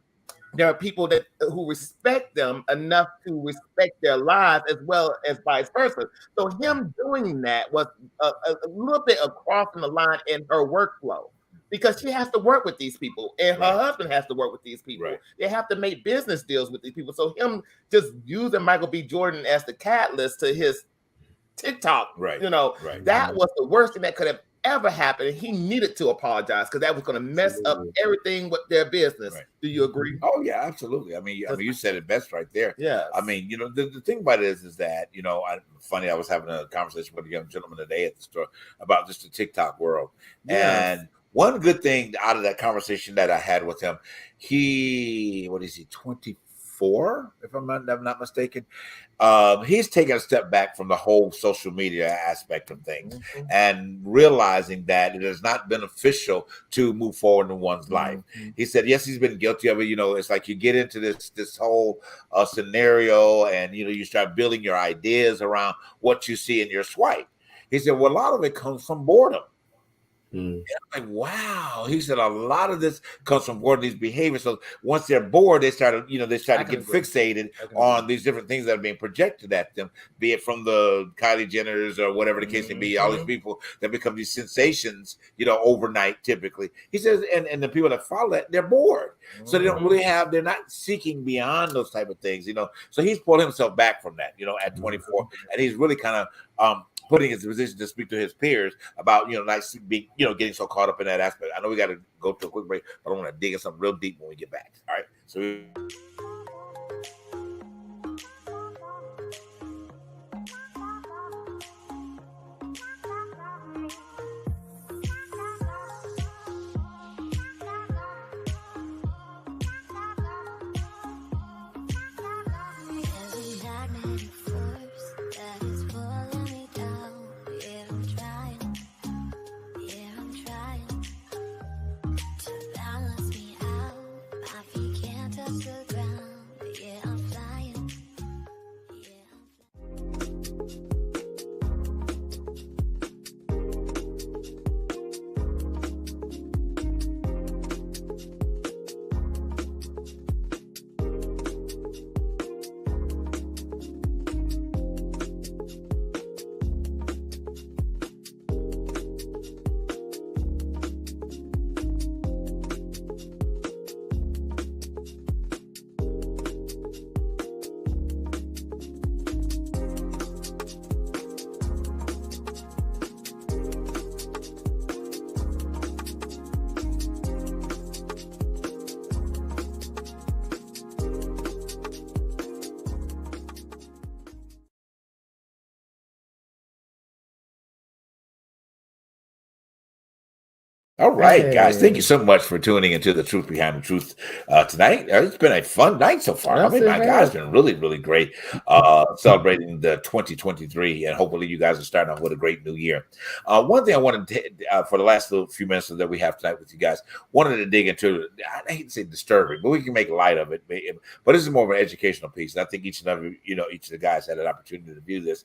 are people who respect them enough to respect their lives as well as vice versa. So him doing that was a little bit of crossing the line in her workflow, because she has to work with these people, and her husband has to work with these people. Right. They have to make business deals with these people. So him just using Michael B. Jordan as the catalyst to his TikTok, that was the worst thing that could have ever happened. He needed to apologize because that was going to mess up everything with their business. Right. Do you agree? Oh yeah, absolutely. I mean, you said it best right there. Yeah. I mean, the thing about it is that funny. I was having a conversation with a young gentleman today at the store about just the TikTok world, and one good thing out of that conversation that I had with him, what is he, 24, if I'm not mistaken. He's taken a step back from the whole social media aspect of things, and realizing that it is not beneficial to move forward in one's life. He said, yes, he's been guilty of it. It's like you get into this whole scenario, and you start building your ideas around what you see in your swipe. He said, well, a lot of it comes from boredom. I'm like, wow. He said a lot of this comes from boredom, these behaviors. So once they're bored, they start to get fixated on these different things that are being projected at them, be it from the Kylie Jenners or whatever the case may be, all these people that become these sensations, overnight typically. He says, and the people that follow that, they're bored. So they don't really they're not seeking beyond those type of things, So he's pulled himself back from that, at 24. And he's really kind of putting his position to speak to his peers about, getting so caught up in that aspect. I know we got to go to a quick break, but I want to dig in something real deep when we get back. All right. So All right, guys. Thank you so much for tuning into the Truth Behind the Truth tonight. It's been a fun night so far. I mean, my God, it's been really, really great celebrating the 2023, and hopefully you guys are starting off with a great new year. One thing I wanted to, for the last little few minutes that we have tonight with you guys, wanted to dig into, I hate to say disturbing, but we can make light of it. But this is more of an educational piece. And I think each of the guys had an opportunity to view this.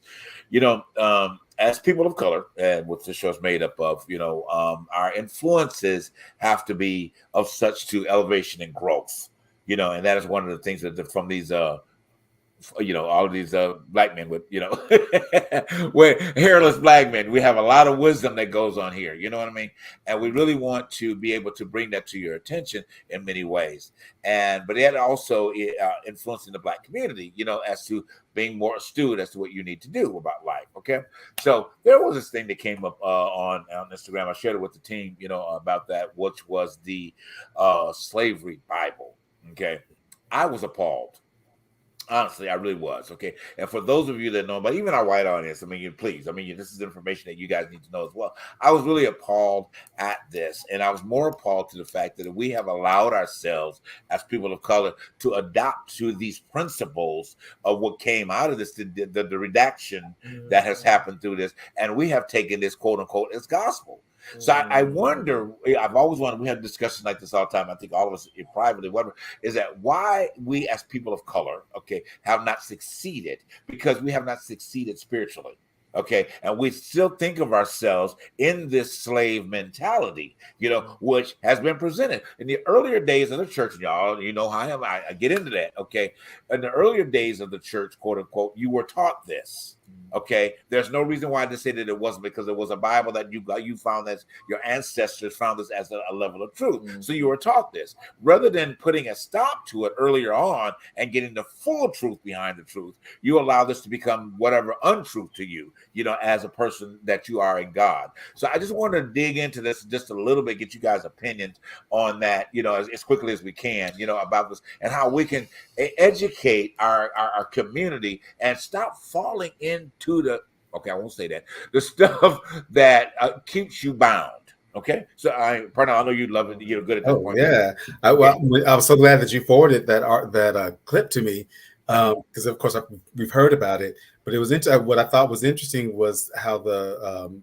As people of color, and what this show is made up of, our influences have to be of such to elevation and growth, and that is one of the things that from these, all of these black men with, we're hairless black men. We have a lot of wisdom that goes on here. You know what I mean? And we really want to be able to bring that to your attention in many ways. But it also influencing the black community, as to being more astute as to what you need to do about life. Okay. So there was this thing that came up on Instagram. I shared it with the team, about that, which was the slavery Bible. Okay. I was appalled. Honestly, I really was. Okay. And for those of you that know, but even our white audience, this is information that you guys need to know as well. I was really appalled at this. And I was more appalled to the fact that we have allowed ourselves as people of color to adopt to these principles of what came out of this, the redaction that has happened through this. And we have taken this, quote unquote, as gospel. So I wonder, I've always wondered, we have discussions like this all the time, I think all of us privately, whatever, is that why we as people of color, have not succeeded, because we have not succeeded spiritually. Okay. And we still think of ourselves in this slave mentality, which has been presented in the earlier days of the church. Y'all, how I get into that. Okay. In the earlier days of the church, quote unquote, you were taught this. Okay. There's no reason why to say that it wasn't, because it was a Bible that you found, that your ancestors found this as a level of truth. So you were taught this, rather than putting a stop to it earlier on and getting the full truth behind the truth. You allow this to become whatever untruth to you, as a person that you are in God. So I just want to dig into this just a little bit, get you guys' opinions on that, as quickly as we can, about this, and how we can educate our community and stop falling into I won't say that, the stuff that keeps you bound. Okay, so I know you love it. You're good at that point. Yeah, I was so glad that you forwarded that clip to me, because of course we've heard about it. But it was what I thought was interesting was how the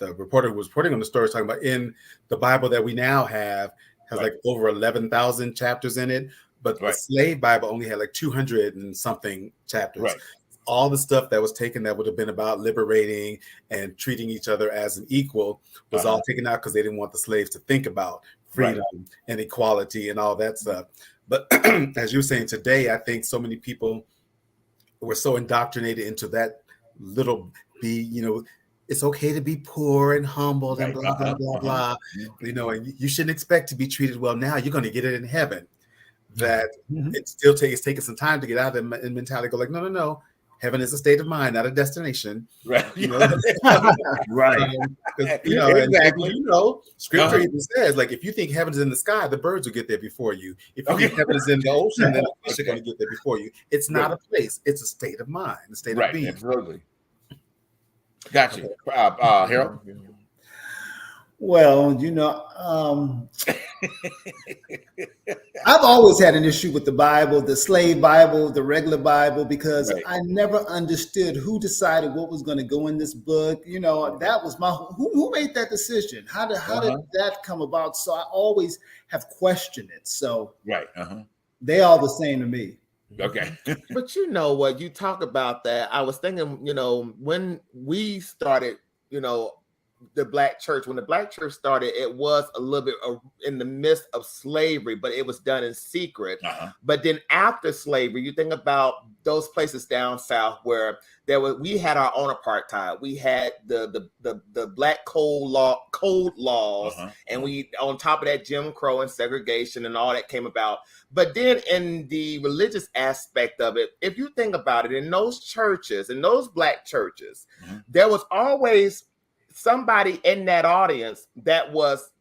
reporter was reporting on the story, talking about in the Bible that we now has like over 11,000 chapters in it, but the slave Bible only had like 200 and something chapters. Right. All the stuff that was taken that would have been about liberating and treating each other as an equal was all taken out, because they didn't want the slaves to think about freedom and equality and all that stuff. But as you were saying today, I think so many people were so indoctrinated into that it's okay to be poor and humbled and blah, blah, blah, blah. And you shouldn't expect to be treated well now. You're going to get it in heaven. That it still it's taking some time to get out of the mentality. Go like, no. Heaven is a state of mind, not a destination. Right. Right. Exactly. Scripture even says, like, if you think heaven is in the sky, the birds will get there before you. If you think heaven is in the ocean, then the fish are going to get there before you. It's not a place. It's a state of mind, a state of being. Absolutely. Gotcha. Harold? Well, I've always had an issue with the Bible, the slave Bible, the regular Bible, because I never understood who decided what was going to go in this book. That was who made that decision? How did that come about? So I always have questioned it. So they all the same to me. Okay. But you know what? You talk about that. I was thinking, when we started, the black church, when the black church started, it was a little bit in the midst of slavery, but it was done in secret. But then after slavery, you think about those places down south where we had our own apartheid. We had the black code laws, and we, on top of that, Jim Crow and segregation and all that came about. But then in the religious aspect of it, if you think about it, in those churches, in those black churches, there was always somebody in that audience that was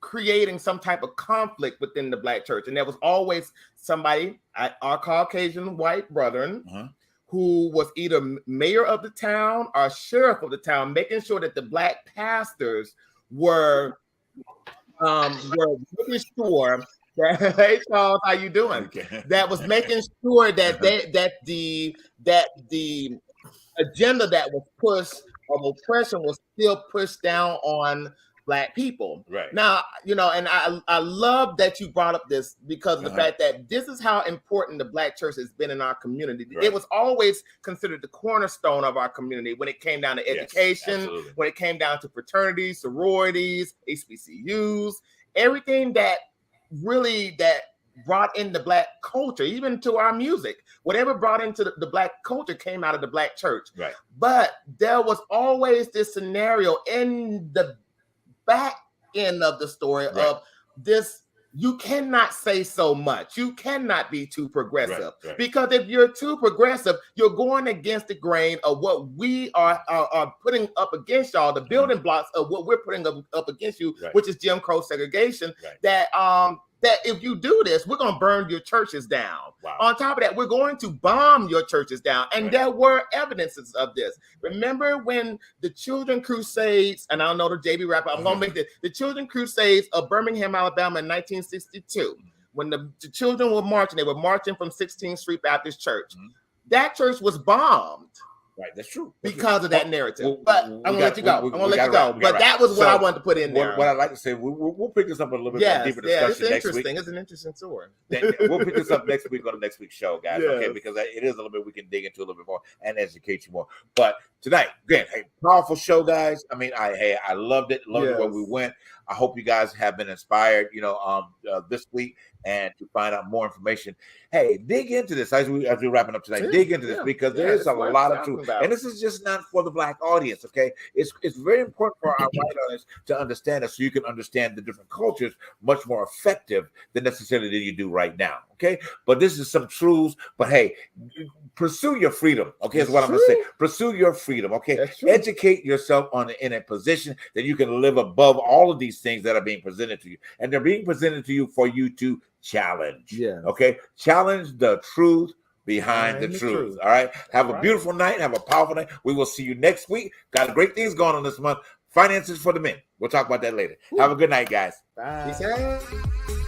creating some type of conflict within the black church. And there was always somebody, our Caucasian white brethren, who was either mayor of the town or sheriff of the town, making sure that the black pastors were were making sure that hey Charles, how you doing? Okay. That was making sure that the agenda that was pushed of oppression was still pushed down on Black people. Right. Now, and I love that you brought up this because of the fact that this is how important the Black church has been in our community. Right. It was always considered the cornerstone of our community when it came down to education, when it came down to fraternities, sororities, HBCUs, everything that brought in the Black culture, even to our music. Whatever brought into the Black culture came out of the Black church. Right. But there was always this scenario in the back end of the story of this. You cannot say so much. You cannot be too progressive. Right. Because if you're too progressive, you're going against the grain of what we are putting up against y'all, the building blocks of what we're putting up against you, which is Jim Crow segregation. That if you do this, we're going to burn your churches down. Wow. On top of that, we're going to bomb your churches down. And there were evidences of this. Remember when the Children Crusades, and I don't know the JB rapper, I'm going to make this, the Children Crusades of Birmingham, Alabama in 1962, when the children were marching, they were marching from 16th Street Baptist Church. That church was bombed. Right, that's true. Because of that narrative. But I'm going to let you go. I'm going to let you go. But that was what I wanted to put in there. What I'd like to say, we'll pick this up a little bit more deeper discussion next week. It's an interesting story. We'll pick this up next week on the next week's show, guys. Okay, because it is a little bit we can dig into a little bit more and educate you more. But tonight, again, powerful show, guys. I mean, I loved it. Loved where we went. I hope you guys have been inspired, this week and to find out more information. Hey, dig into this as we're wrapping up tonight. Dig into this because there is a lot of truth. And this is just not for the Black audience, okay? It's very important for our white audience to understand it so you can understand the different cultures much more effective than necessarily than you do right now, okay? But this is some truths. But hey, pursue your freedom, okay? Is what I'm going to say. Pursue your freedom, okay? Educate yourself in a position that you can live above all of these things that are being presented to you. And they're being presented to you for you to challenge. Yeah. Okay. Challenge the truth behind the truth. All right. Have a beautiful night. Have a powerful night. We will see you next week. Got great things going on this month. Finances for the men. We'll talk about that later. Have a good night, guys. Bye. Peace out.